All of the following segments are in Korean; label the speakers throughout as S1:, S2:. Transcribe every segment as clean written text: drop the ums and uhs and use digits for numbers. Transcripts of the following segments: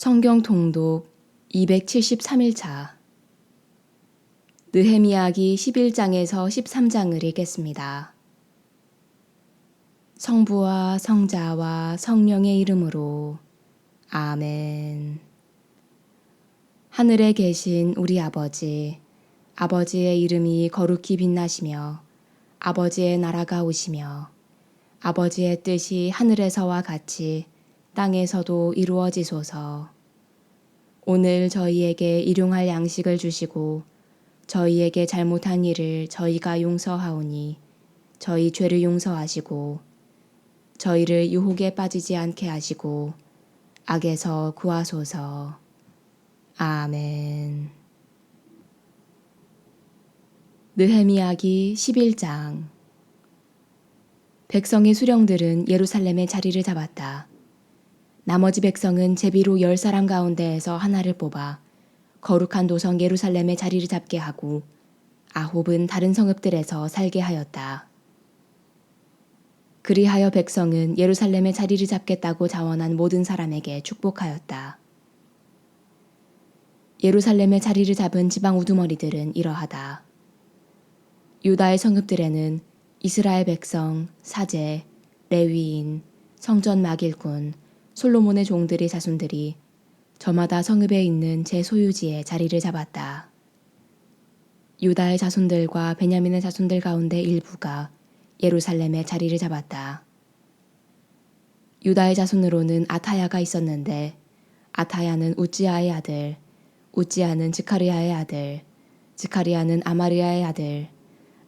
S1: 성경 통독 273일차 느헤미야기 11장에서 13장을 읽겠습니다. 성부와 성자와 성령의 이름으로 아멘. 하늘에 계신 우리 아버지, 아버지의 이름이 거룩히 빛나시며 아버지의 나라가 오시며 아버지의 뜻이 하늘에서와 같이 땅에서도 이루어지소서. 오늘 저희에게 일용할 양식을 주시고 저희에게 잘못한 일을 저희가 용서하오니 저희 죄를 용서하시고 저희를 유혹에 빠지지 않게 하시고 악에서 구하소서. 아멘. 느헤미야기 11장. 백성의 수령들은 예루살렘에 자리를 잡았다. 나머지 백성은 제비로 10사람 가운데에서 하나를 뽑아 거룩한 도성 예루살렘에 자리를 잡게 하고 아홉은 다른 성읍들에서 살게 하였다. 그리하여 백성은 예루살렘에 자리를 잡겠다고 자원한 모든 사람에게 축복하였다. 예루살렘에 자리를 잡은 지방 우두머리들은 이러하다. 유다의 성읍들에는 이스라엘 백성, 사제, 레위인, 성전 막일꾼, 솔로몬의 종들의 자손들이 저마다 성읍에 있는 제 소유지에 자리를 잡았다. 유다의 자손들과 베냐민의 자손들 가운데 일부가 예루살렘에 자리를 잡았다. 유다의 자손으로는 아타야가 있었는데 아타야는 우찌야의 아들, 우찌야는 즈카리야의 아들, 즈카리야는 아마리야의 아들,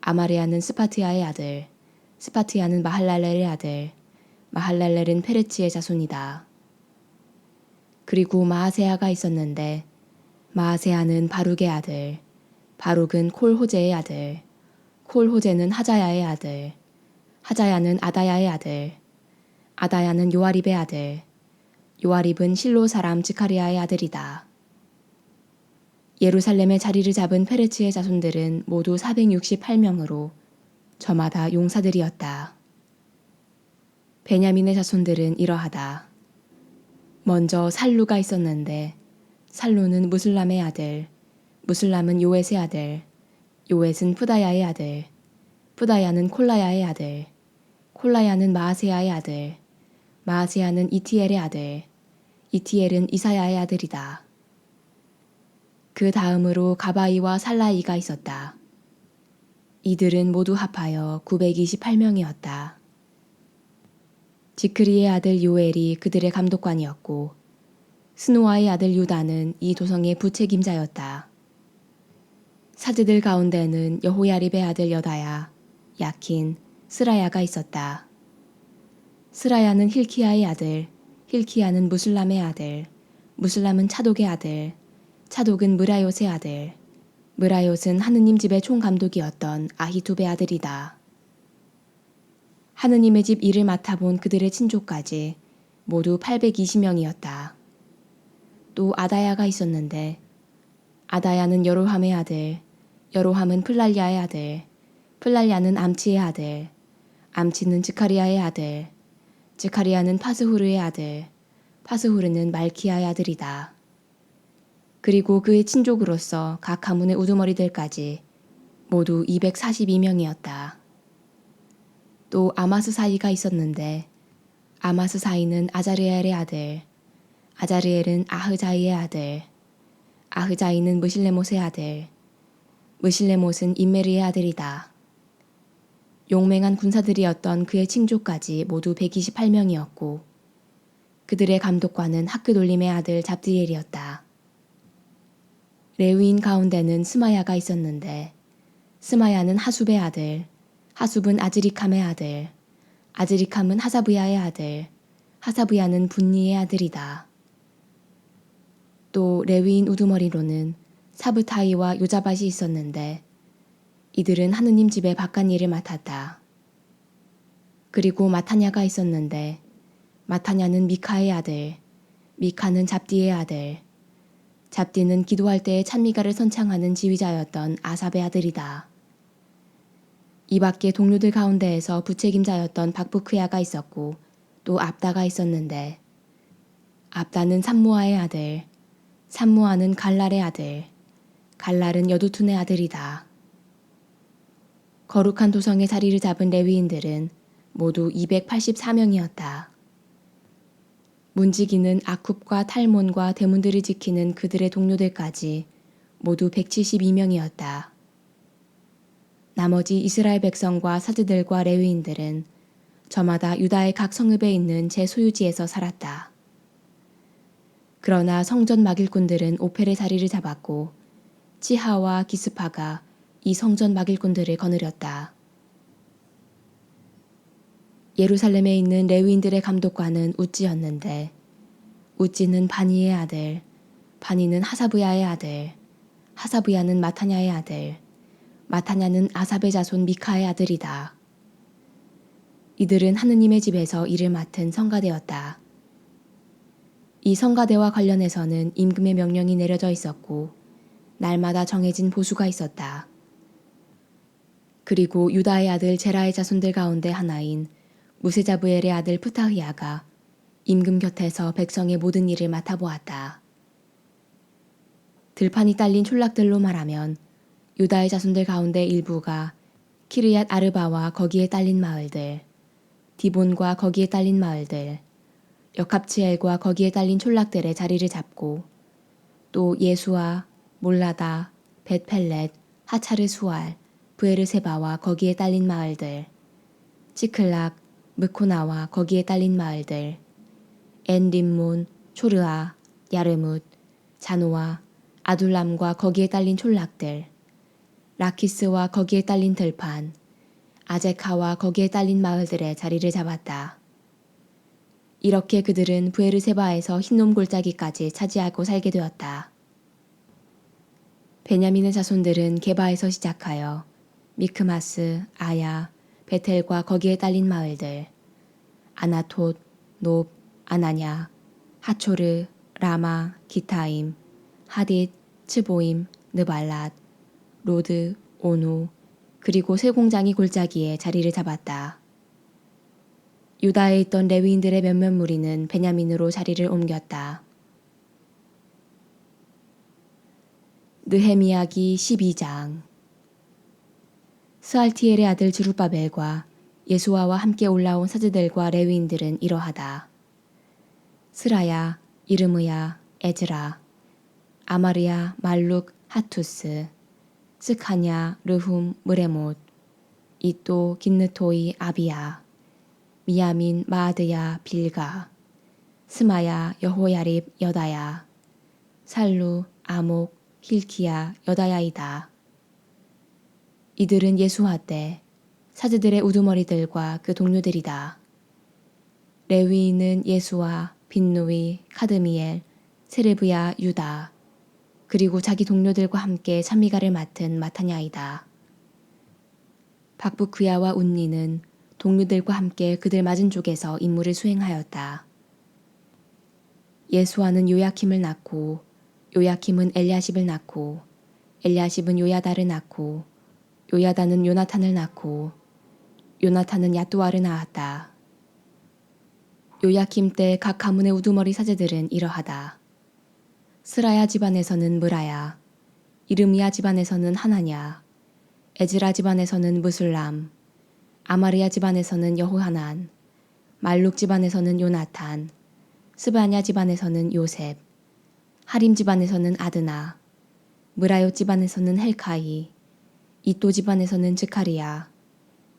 S1: 아마리야는 스파티야의 아들, 스파티야는 마할랄렐의 아들, 마할랄렐은 페레치의 자손이다. 그리고 마아세야가 있었는데 마아세야는 바룩의 아들, 바룩은 콜호제의 아들, 콜호제는 하자야의 아들, 하자야는 아다야의 아들, 아다야는 요아립의 아들, 요아립은 실로 사람 즈카리야의 아들이다. 예루살렘에 자리를 잡은 페레치의 자손들은 모두 468명으로 저마다 용사들이었다. 베냐민의 자손들은 이러하다. 먼저 살루가 있었는데 살루는 무슬람의 아들, 무슬람은 요엣의 아들, 요엣은 푸다야의 아들, 푸다야는 콜라야의 아들, 콜라야는 마아세야의 아들, 마아세야는 이티엘의 아들, 이티엘은 이사야의 아들이다. 그 다음으로 가바이와 살라이가 있었다. 이들은 모두 합하여 928명이었다. 지크리의 아들 요엘이 그들의 감독관이었고 스노아의 아들 유다는 이 도성의 부책임자였다. 사제들 가운데는 여호야립의 아들 여다야, 야킨, 스라야가 있었다. 스라야는 힐키야의 아들, 힐키야는 무슬람의 아들, 무슬람은 차독의 아들, 차독은 무라요스의 아들, 무라요스는 하느님 집의 총감독이었던 아히두베의 아들이다. 하느님의 집 일을 맡아본 그들의 친족까지 모두 820명이었다. 또 아다야가 있었는데 아다야는 여로함의 아들, 여로함은 플랄야의 아들, 플랄야는 암치의 아들, 암치는 즈카리야의 아들, 즈카리야는 파스후르의 아들, 파스후르는 말키야의 아들이다. 그리고 그의 친족으로서 각 가문의 우두머리들까지 모두 242명이었다. 또 아마스사이가 있었는데 아마스사이는 아자르엘의 아들, 아자르엘은 아흐자이의 아들, 아흐자이는 무실레못의 아들, 무실레못은 임메리의 아들이다. 용맹한 군사들이었던 그의 친족까지 모두 128명이었고 그들의 감독관은 학교돌림의 아들 잡디엘이었다. 레위인 가운데는 스마야가 있었는데 스마야는 하숲의 아들, 하숲은 아즈리캄의 아들, 아즈리캄은 하사브야의 아들, 하사브야는 분니의 아들이다. 또 레위인 우두머리로는 사브타이와 요자밭이 있었는데 이들은 하느님 집의 바깥일을 맡았다. 그리고 마타냐가 있었는데 마타냐는 미카의 아들, 미카는 잡디의 아들, 잡디는 기도할 때에 찬미가를 선창하는 지휘자였던 아삽의 아들이다. 이 밖에 동료들 가운데에서 부책임자였던 박부크야가 있었고 또 압다가 있었는데 압다는 삼무아의 아들, 삼무아는 갈랄의 아들, 갈랄은 여두툰의 아들이다. 거룩한 도성의 자리를 잡은 레위인들은 모두 284명이었다. 문지기는 아쿱과 탈몬과 대문들을 지키는 그들의 동료들까지 모두 172명이었다. 나머지 이스라엘 백성과 사제들과 레위인들은 저마다 유다의 각 성읍에 있는 제 소유지에서 살았다. 그러나 성전 막일꾼들은 오펠의 자리를 잡았고 치하와 기스파가 이 성전 막일꾼들을 거느렸다. 예루살렘에 있는 레위인들의 감독관은 우찌였는데 우찌는 바니의 아들, 바니는 하사브야의 아들, 하사브야는 마타냐의 아들, 마타냐는 아삽의 자손 미카의 아들이다. 이들은 하느님의 집에서 일을 맡은 성가대였다. 이 성가대와 관련해서는 임금의 명령이 내려져 있었고 날마다 정해진 보수가 있었다. 그리고 유다의 아들 제라의 자손들 가운데 하나인 무세자부엘의 아들 푸타흐야가 임금 곁에서 백성의 모든 일을 맡아보았다. 들판이 딸린 촌락들로 말하면 유다의 자손들 가운데 일부가 키르얏 아르바와 거기에 딸린 마을들, 디본과 거기에 딸린 마을들, 여캅치엘과 거기에 딸린 촌락들의 자리를 잡고 또 예수아, 몰라다, 벳펠렛, 하차르 수알, 브에르세바와 거기에 딸린 마을들, 시클락, 무코나와 거기에 딸린 마을들, 엔림몬, 초르아, 야르뭇, 자노아, 아둘람과 거기에 딸린 촌락들, 라키스와 거기에 딸린 들판, 아제카와 거기에 딸린 마을들의 자리를 잡았다. 이렇게 그들은 브에르세바에서 흰놈 골짜기까지 차지하고 살게 되었다. 베냐민의 자손들은 게바에서 시작하여 미크마스, 아야, 베텔과 거기에 딸린 마을들, 아나톳, 높, 아나냐, 하초르, 라마, 기타임, 하딧, 츠보임, 느발랏, 로드, 오노, 그리고 쇠공장이 골짜기에 자리를 잡았다. 유다에 있던 레위인들의 몇몇 무리는 베냐민으로 자리를 옮겼다. 느헤미야기 12장. 스알티엘의 아들 주룹바벨과 예수아와 함께 올라온 사제들과 레위인들은 이러하다. 스라야, 이르므야, 에즈라, 아마르야, 말룩, 하투스, 스카냐, 르훔, 무레못, 이또, 긴느토이, 아비야, 미야민, 마아드야, 빌가, 스마야, 여호야립, 여다야, 살루, 아목, 힐키야, 여다야이다. 이들은 예수아 때 사제들의 우두머리들과 그 동료들이다. 레위인은 예수아, 빈누이, 카드미엘, 세레브야, 유다, 그리고 자기 동료들과 함께 찬미가를 맡은 마타냐이다. 박부크야와 운니는 동료들과 함께 그들 맞은 쪽에서 임무를 수행하였다. 예수아는 요야킴을 낳고 요야킴은 엘야십을 낳고 엘야십은 요야다를 낳고 요야다는 요나탄을 낳고 요나탄은 야뚜아를 낳았다. 요야킴 때 각 가문의 우두머리 사제들은 이러하다. 스라야 집안에서는 무라야, 이르미야 집안에서는 하나냐, 에즈라 집안에서는 무술람, 아마르야 집안에서는 여호하난, 말룩 집안에서는 요나탄, 스바냐 집안에서는 요셉, 하림 집안에서는 아드나, 무라요 집안에서는 헬카이, 이또 집안에서는 즈카리야,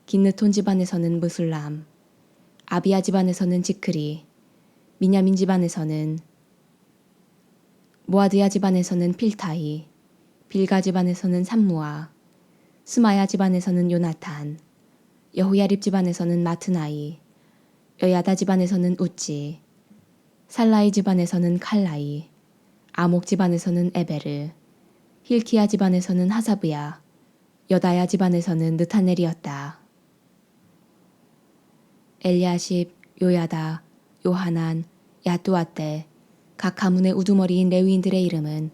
S1: 긴느톤 집안에서는 무술람, 아비야 집안에서는 지크리, 미냐민 집안에서는 모아드야 집안에서는 필타이, 빌가 집안에서는 삼무아, 스마야 집안에서는 요나탄, 여호야립 집안에서는 마트나이, 여야다 집안에서는 우찌, 살라이 집안에서는 칼라이, 아목 집안에서는 에베르, 힐키야 집안에서는 하사브야, 여다야 집안에서는 느타넬이었다. 엘야십, 요야다, 요하난, 야뚜아 때 각 가문의 우두머리인 레위인들의 이름은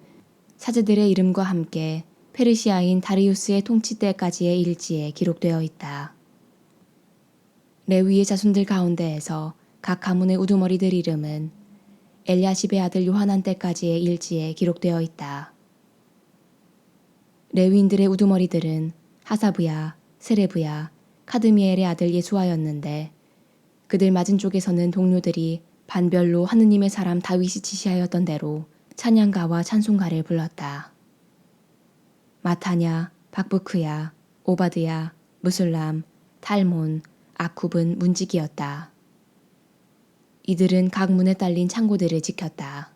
S1: 사제들의 이름과 함께 페르시아인 다리우스의 통치 때까지의 일지에 기록되어 있다. 레위의 자손들 가운데에서 각 가문의 우두머리들 이름은 엘야십의 아들 요하난 때까지의 일지에 기록되어 있다. 레위인들의 우두머리들은 하사브야, 세레브야, 카드미엘의 아들 예수아였는데 그들 맞은쪽에서는 동료들이 반별로 하느님의 사람 다윗이 지시하였던 대로 찬양가와 찬송가를 불렀다. 마타냐, 박부크야, 오바드야, 무술람, 탈몬, 아쿰은 문지기였다. 이들은 각 문에 딸린 창고들을 지켰다.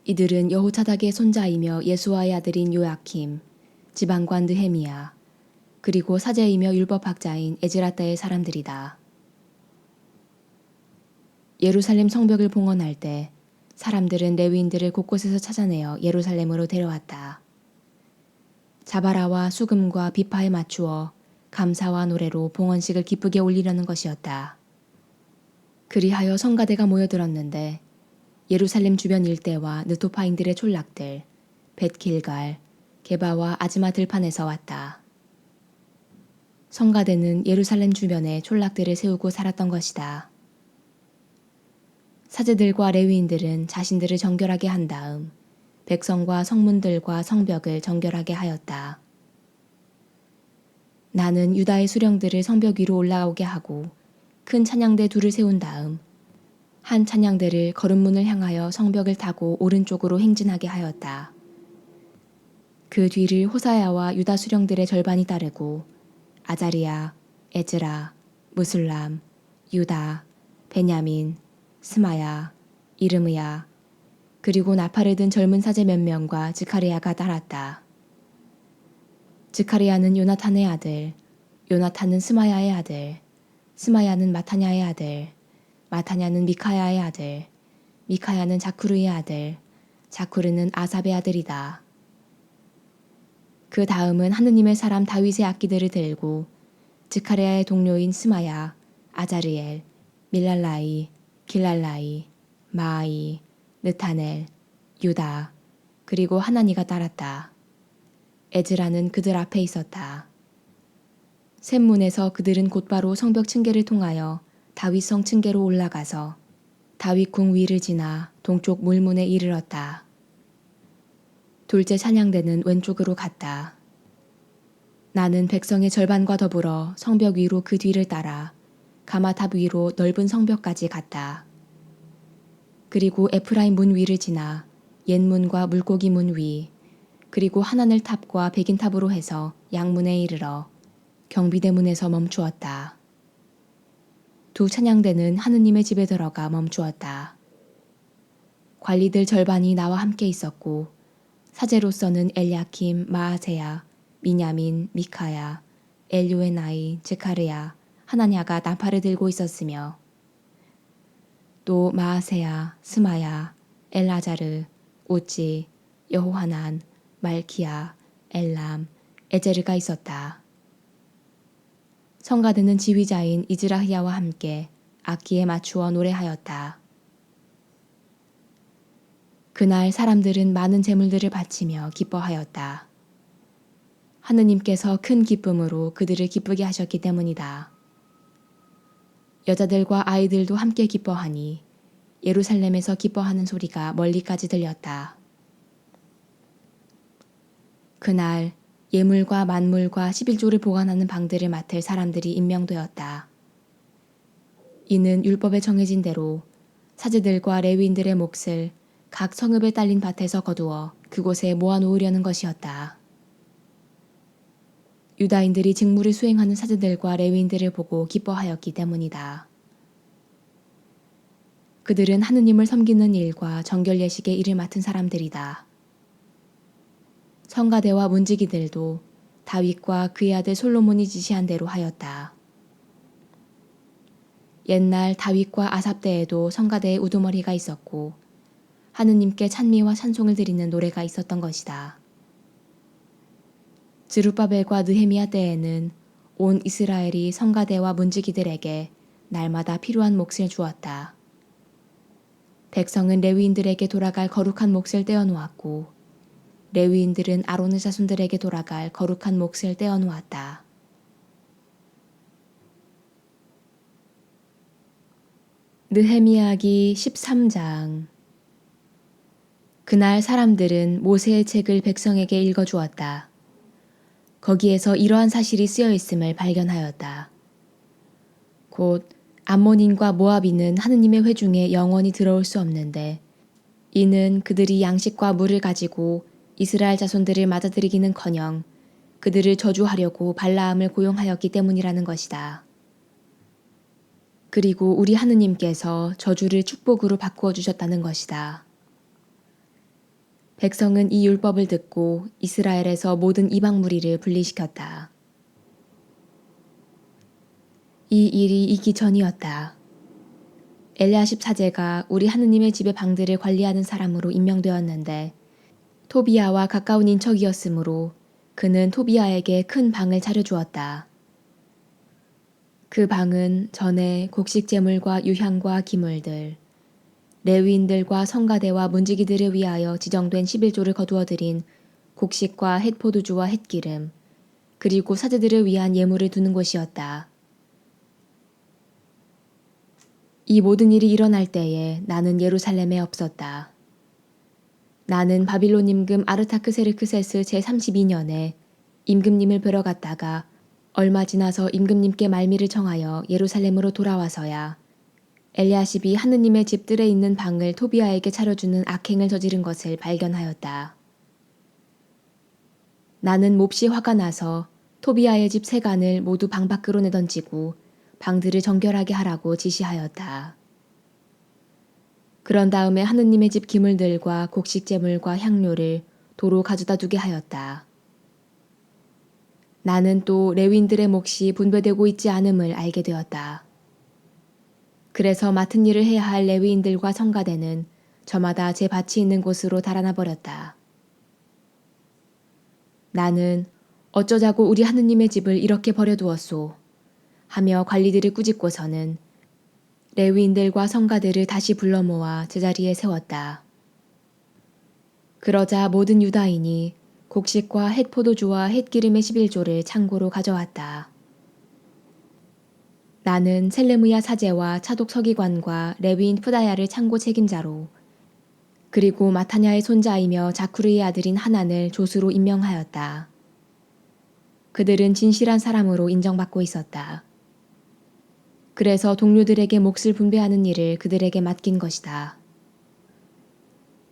S1: 이들은 여호차닥의 손자이며 예수아의 아들인 요야킴, 지방관 느헤미야, 그리고 사제이며 율법학자인 에즈라 때의 사람들이다. 예루살렘 성벽을 봉헌할 때 사람들은 레위인들을 곳곳에서 찾아내어 예루살렘으로 데려왔다. 자바라와 수금과 비파에 맞추어 감사와 노래로 봉헌식을 기쁘게 올리려는 것이었다. 그리하여 성가대가 모여들었는데 예루살렘 주변 일대와 느토파인들의 촌락들, 벳길갈, 게바와 아즈마 들판에서 왔다. 성가대는 예루살렘 주변에 촌락들을 세우고 살았던 것이다. 사제들과 레위인들은 자신들을 정결하게 한 다음 백성과 성문들과 성벽을 정결하게 하였다. 나는 유다의 수령들을 성벽 위로 올라오게 하고 큰 찬양대 둘을 세운 다음 한 찬양대를 거름문을 향하여 성벽을 타고 오른쪽으로 행진하게 하였다. 그 뒤를 호사야와 유다 수령들의 절반이 따르고 아자리야, 에즈라, 무술람, 유다, 베냐민, 스마야, 이르므야, 그리고 나팔을 든 젊은 사제 몇 명과 즈카리야가 따랐다. 즈카리야는 요나탄의 아들, 요나탄은 스마야의 아들, 스마야는 마타냐의 아들, 마타냐는 미카야의 아들, 미카야는 자쿠르의 아들, 자쿠르는 아삽의 아들이다. 그 다음은 하느님의 사람 다윗의 악기들을 들고 즈카리야의 동료인 스마야, 아자리엘, 밀랄라이, 길랄라이, 마아이, 느타넬, 유다, 그리고 하나니가 따랐다. 에즈라는 그들 앞에 있었다. 샘문에서 그들은 곧바로 성벽 층계를 통하여 다윗성 층계로 올라가서 다윗궁 위를 지나 동쪽 물문에 이르렀다. 둘째 찬양대는 왼쪽으로 갔다. 나는 백성의 절반과 더불어 성벽 위로 그 뒤를 따라 가마탑 위로 넓은 성벽까지 갔다. 그리고 에프라임 문 위를 지나 옛문과 물고기 문 위, 그리고 하나늘 탑과 백인탑으로 해서 양문에 이르러 경비대문에서 멈추었다. 두 찬양대는 하느님의 집에 들어가 멈추었다. 관리들 절반이 나와 함께 있었고 사제로서는 엘야킴, 마아세야, 미냐민, 미카야, 엘요에나이, 즈카르야, 하나냐가 나팔을 들고 있었으며 또 마아세야, 스마야, 엘라자르, 우찌, 여호하난, 말키야, 엘람, 에제르가 있었다. 성가대는 지휘자인 이즈라히야와 함께 악기에 맞추어 노래하였다. 그날 사람들은 많은 제물들을 바치며 기뻐하였다. 하느님께서 큰 기쁨으로 그들을 기쁘게 하셨기 때문이다. 여자들과 아이들도 함께 기뻐하니 예루살렘에서 기뻐하는 소리가 멀리까지 들렸다. 그날 예물과 만물과 11조를 보관하는 방들을 맡을 사람들이 임명되었다. 이는 율법에 정해진 대로 사제들과 레위인들의 몫을 각 성읍에 딸린 밭에서 거두어 그곳에 모아놓으려는 것이었다. 유다인들이 직무를 수행하는 사제들과 레위인들을 보고 기뻐하였기 때문이다. 그들은 하느님을 섬기는 일과 정결 예식의 일을 맡은 사람들이다. 성가대와 문지기들도 다윗과 그의 아들 솔로몬이 지시한 대로 하였다. 옛날 다윗과 아삽 때에도 성가대에 우두머리가 있었고 하느님께 찬미와 찬송을 드리는 노래가 있었던 것이다. 스룹바벨과 느헤미야 때에는 온 이스라엘이 성가대와 문지기들에게 날마다 필요한 몫을 주었다. 백성은 레위인들에게 돌아갈 거룩한 몫을 떼어놓았고 레위인들은 아론의 자손들에게 돌아갈 거룩한 몫을 떼어놓았다. 느헤미야기 13장. 그날 사람들은 모세의 책을 백성에게 읽어주었다. 거기에서 이러한 사실이 쓰여 있음을 발견하였다. 곧 암몬인과 모압인은 하느님의 회중에 영원히 들어올 수 없는데 이는 그들이 양식과 물을 가지고 이스라엘 자손들을 맞아들이기는커녕 그들을 저주하려고 발라함을 고용하였기 때문이라는 것이다. 그리고 우리 하느님께서 저주를 축복으로 바꾸어 주셨다는 것이다. 백성은 이 율법을 듣고 이스라엘에서 모든 이방 무리를 분리시켰다. 이 일이 있기 전이었다. 엘리야십 사제가 우리 하느님의 집의 방들을 관리하는 사람으로 임명되었는데 토비야와 가까운 인척이었으므로 그는 토비야에게 큰 방을 차려주었다. 그 방은 전에 곡식 제물과 유향과 기물들, 레위인들과 성가대와 문지기들을 위하여 지정된 11조를 거두어들인 곡식과 햇포도주와 햇기름, 그리고 사제들을 위한 예물을 두는 곳이었다. 이 모든 일이 일어날 때에 나는 예루살렘에 없었다. 나는 바빌론 임금 아르타크세르크세스 제32년에 임금님을 뵈러 갔다가 얼마 지나서 임금님께 말미를 청하여 예루살렘으로 돌아와서야 엘리야십이 하느님의 집들에 있는 방을 토비야에게 차려주는 악행을 저지른 것을 발견하였다. 나는 몹시 화가 나서 토비야의 집 세간을 모두 방 밖으로 내던지고 방들을 정결하게 하라고 지시하였다. 그런 다음에 하느님의 집 기물들과 곡식제물과 향료를 도로 가져다 두게 하였다. 나는 또 레위인들의 몫이 분배되고 있지 않음을 알게 되었다. 그래서 맡은 일을 해야 할 레위인들과 성가대는 저마다 제 밭이 있는 곳으로 달아나 버렸다. 나는 어쩌자고 우리 하느님의 집을 이렇게 버려두었소 하며 관리들을 꾸짖고서는 레위인들과 성가대를 다시 불러 모아 제자리에 세웠다. 그러자 모든 유다인이 곡식과 햇포도주와 햇기름의 11조를 창고로 가져왔다. 나는 셀레무야 사제와 차독 서기관과 레위인 푸다야를 창고 책임자로 그리고 마타냐의 손자이며 자쿠르의 아들인 하난을 조수로 임명하였다. 그들은 진실한 사람으로 인정받고 있었다. 그래서 동료들에게 몫을 분배하는 일을 그들에게 맡긴 것이다.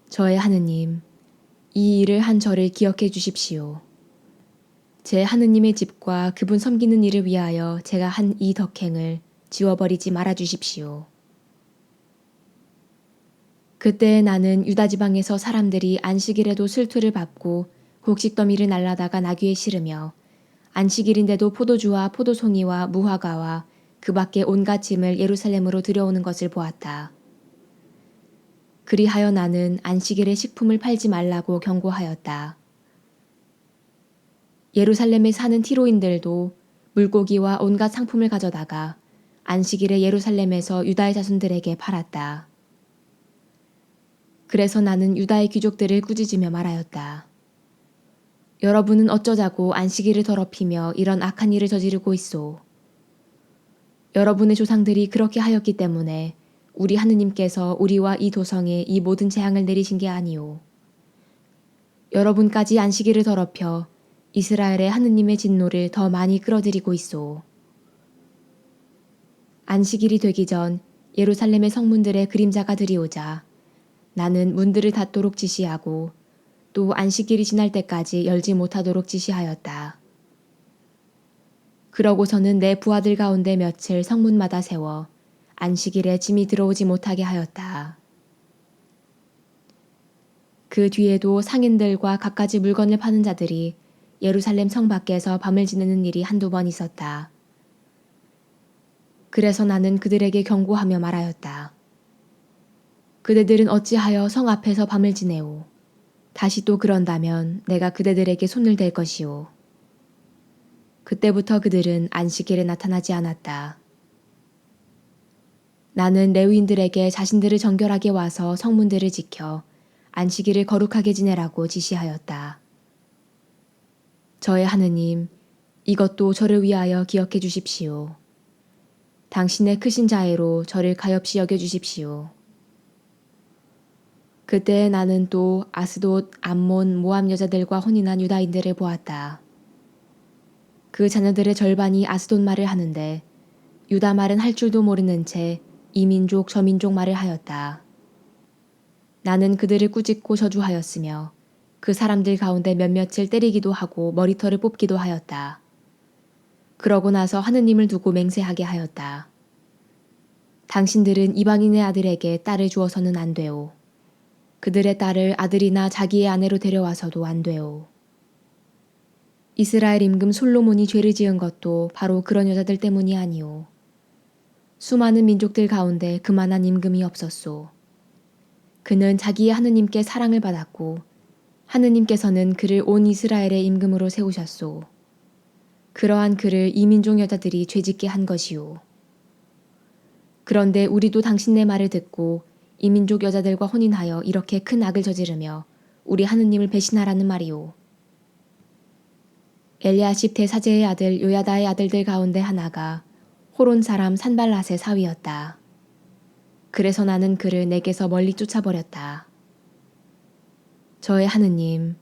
S1: 저의 하느님, 이 일을 한 저를 기억해 주십시오. 제 하느님의 집과 그분 섬기는 일을 위하여 제가 한 이 덕행을 지워버리지 말아 주십시오. 그때 나는 유다 지방에서 사람들이 안식일에도 슬투를 밟고 곡식더미를 날라다가 나귀에 실으며 안식일인데도 포도주와 포도송이와 무화과와 그 밖에 온갖 짐을 예루살렘으로 들여오는 것을 보았다. 그리하여 나는 안식일에 식품을 팔지 말라고 경고하였다. 예루살렘에 사는 티로인들도 물고기와 온갖 상품을 가져다가 안식일에 예루살렘에서 유다의 자손들에게 팔았다. 그래서 나는 유다의 귀족들을 꾸짖으며 말하였다. 여러분은 어쩌자고 안식일을 더럽히며 이런 악한 일을 저지르고 있소. 여러분의 조상들이 그렇게 하였기 때문에 우리 하느님께서 우리와 이 도성에 이 모든 재앙을 내리신 게 아니오. 여러분까지 안식일을 더럽혀 이스라엘의 하느님의 진노를 더 많이 끌어들이고 있소. 안식일이 되기 전 예루살렘의 성문들의 그림자가 들이오자 나는 문들을 닫도록 지시하고 또 안식일이 지날 때까지 열지 못하도록 지시하였다. 그러고서는 내 부하들 가운데 며칠 성문마다 세워 안식일에 짐이 들어오지 못하게 하였다. 그 뒤에도 상인들과 갖가지 물건을 파는 자들이 예루살렘 성 밖에서 밤을 지내는 일이 한두 번 있었다. 그래서 나는 그들에게 경고하며 말하였다. 그대들은 어찌하여 성 앞에서 밤을 지내오. 다시 또 그런다면 내가 그대들에게 손을 댈 것이오. 그때부터 그들은 안식일에 나타나지 않았다. 나는 레위인들에게 자신들을 정결하게 와서 성문들을 지켜 안식일을 거룩하게 지내라고 지시하였다. 저의 하느님, 이것도 저를 위하여 기억해 주십시오. 당신의 크신 자애로 저를 가엾이 여겨주십시오. 그때 나는 또 아스돗, 암몬, 모압 여자들과 혼인한 유다인들을 보았다. 그 자녀들의 절반이 아스돗 말을 하는데 유다 말은 할 줄도 모르는 채 이 민족 저 민족 말을 하였다. 나는 그들을 꾸짖고 저주하였으며 그 사람들 가운데 몇몇을 때리기도 하고 머리털을 뽑기도 하였다. 그러고 나서 하느님을 두고 맹세하게 하였다. 당신들은 이방인의 아들에게 딸을 주어서는 안 되오. 그들의 딸을 아들이나 자기의 아내로 데려와서도 안 되오. 이스라엘 임금 솔로몬이 죄를 지은 것도 바로 그런 여자들 때문이 아니오. 수많은 민족들 가운데 그만한 임금이 없었소. 그는 자기의 하느님께 사랑을 받았고 하느님께서는 그를 온 이스라엘의 임금으로 세우셨소. 그러한 그를 이민족 여자들이 죄짓게 한 것이오. 그런데 우리도 당신네 말을 듣고 이민족 여자들과 혼인하여 이렇게 큰 악을 저지르며 우리 하느님을 배신하라는 말이오. 엘리야십 대사제의 아들 요야다의 아들들 가운데 하나가 호론 사람 산발랏의 사위였다. 그래서 나는 그를 내게서 멀리 쫓아버렸다. 저의 하느님,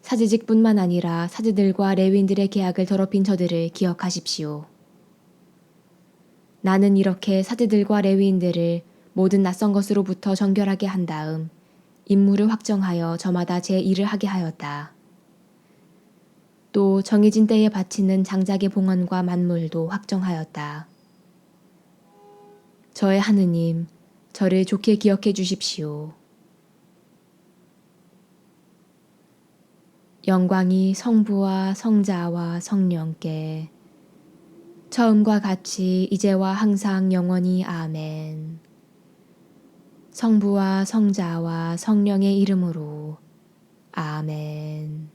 S1: 사제직뿐만 아니라 사제들과 레위인들의 계약을 더럽힌 저들을 기억하십시오. 나는 이렇게 사제들과 레위인들을 모든 낯선 것으로부터 정결하게 한 다음 임무를 확정하여 저마다 제 일을 하게 하였다. 또 정해진 때에 바치는 장작의 봉헌과 만물도 확정하였다. 저의 하느님, 저를 좋게 기억해 주십시오. 영광이 성부와 성자와 성령께 처음과 같이 이제와 항상 영원히 아멘. 성부와 성자와 성령의 이름으로 아멘.